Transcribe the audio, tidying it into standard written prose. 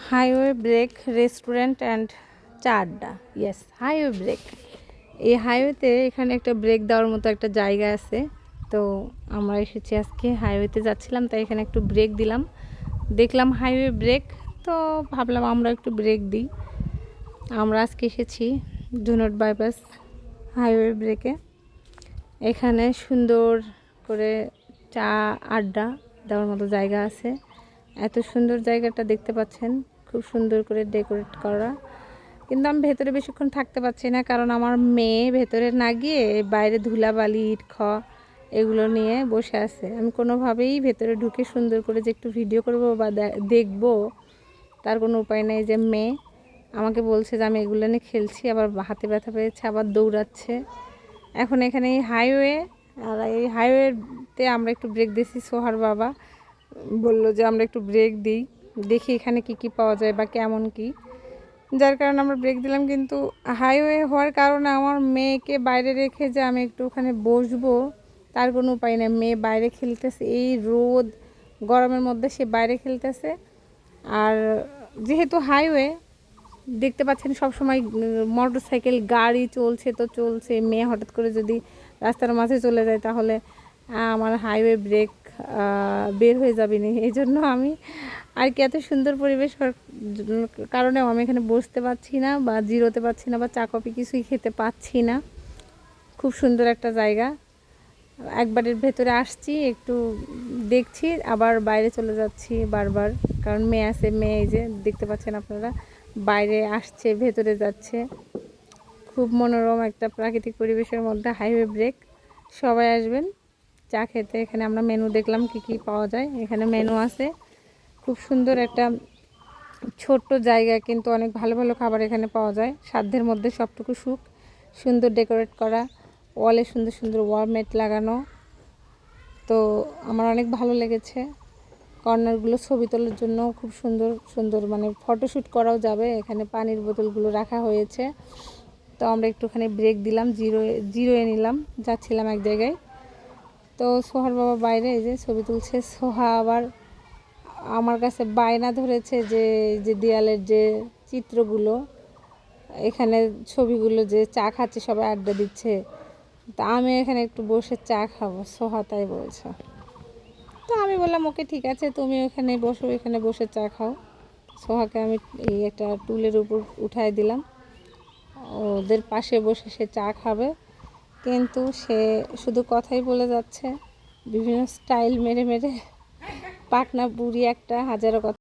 Highway break restaurant and চা আড্ডা। Yes, highway break. এই হাইওয়েতে এখানে একটা ব্রেক দেওয়ার মতো একটা জায়গা আছে। তো আমরা এসেছি আজকে, হাইওয়েতে যাচ্ছিলাম, তাই এখানে একটু ব্রেক দিলাম। দেখলাম হাইওয়ে ব্রেক, তো ভাবলাম আমরা একটু ব্রেক দিই। আমরা আজকে এসেছি ধুনট বাইপাস হাইওয়ে ব্রেকে। এখানে সুন্দর করে চা আড্ডা দেওয়ার মতো জায়গা আছে। এত সুন্দর জায়গাটা দেখতে পাচ্ছেন, খুব সুন্দর করে ডেকোরেট করা। কিন্তু আমি ভেতরে বেশিক্ষণ থাকতে পারছি না, কারণ আমার মেয়ে ভেতরে না গিয়ে বাইরে ধুলাবালি ইট এগুলো নিয়ে বসে আছে। আমি কোনোভাবেই ভেতরে ঢুকে সুন্দর করে যে একটু ভিডিও করব বা দেখব, তার কোনো উপায় নেই। যে মেয়ে আমাকে বলছে যে আমি এগুলো নিয়ে খেলছি, আবার হাতে ব্যথা পেয়েছে, আবার দৌড়াচ্ছে। এখন এখানে এই হাইওয়ে, আর এই হাইওয়েতে আমরা একটু ব্রেক দিয়েছি। সোহার বাবা বললো যে আমরা একটু ব্রেক দিই, দেখি এখানে কি কি পাওয়া যায় বা কেমন কি, যার কারণে আমরা ব্রেক দিলাম। কিন্তু হাইওয়ে হওয়ার কারণে আমার মেয়েকে বাইরে রেখে যে আমি একটু ওখানে বসবো, তার কোনো উপায় নেই। মেয়ে বাইরে খেলতেছে, এই রোদ গরমের মধ্যে সে বাইরে খেলতেছে। আর যেহেতু হাইওয়ে দেখতে পাচ্ছেন সব সময় মোটর সাইকেল গাড়ি চলছে, তো চলছে। মেয়ে হঠাৎ করে যদি রাস্তার মাঝে চলে যায়, তাহলে আমার হাইওয়ে ব্রেক বের হয়ে যাবে না। এই জন্য আমি আর কি, এত সুন্দর পরিবেশ কারণেও আমি এখানে বসতে পারছি না বা জিরোতে পারছি না বা চা কফি কিছুই খেতে পাচ্ছি না। খুব সুন্দর একটা জায়গা। একবারের ভেতরে আসছি, একটু দেখছি, আবার বাইরে চলে যাচ্ছি বারবার, কারণ মেয়ে আছে। মেয়ে এই যে দেখতে পাচ্ছেন আপনারা, বাইরে আসছে, ভেতরে যাচ্ছে। খুব মনোরম একটা প্রাকৃতিক পরিবেশের মধ্যে হাইওয়ে ব্রেক। সবাই আসবেন চা খেতে। এখানে আমরা মেনু দেখলাম কি কি পাওয়া যায়। এখানে মেনু আছে। খুব সুন্দর একটা ছোট্ট জায়গা, কিন্তু অনেক ভালো ভালো খাবার এখানে পাওয়া যায়। সাধ্যের মধ্যে সবটুকু সুখ। সুন্দর ডেকোরেট করা, ওয়ালে সুন্দর সুন্দর ওয়ালমেট লাগানো। তো আমার অনেক ভালো লেগেছে। কর্নারগুলো ছবি তোলার জন্য খুব সুন্দর সুন্দর, মানে ফটোশ্যুট করাও যাবে। এখানে পানির বোতলগুলো রাখা হয়েছে। তো আমরা একটুখানি ব্রেক দিলাম, জিরোয়ে নিলাম, যাচ্ছিলাম এক জায়গায়। তো সোহার বাবা বাইরে এই যে ছবি তুলছে। সোহা আবার আমার কাছে বায়না ধরেছে যে যে দেয়ালের যে চিত্রগুলো, এখানে ছবিগুলো, যে চা খাচ্ছে, সবাই আড্ডা দিচ্ছে, তা আমি এখানে একটু বসে চা খাবো, সোহা তাই বলছে। তো আমি বললাম ওকে ঠিক আছে, তুমি ওখানে বসো, এখানে বসে চা খাও। সোহাকে আমি এই একটা টুলের উপর উঠাই দিলাম, ওদের পাশে বসে সে চা খাবে। কিন্তু সে শুধু কথাই বলে যাচ্ছে, বিভিন্ন স্টাইল মেরে মেরে। পাকনা বুড়ি একটা, হাজারো কথা।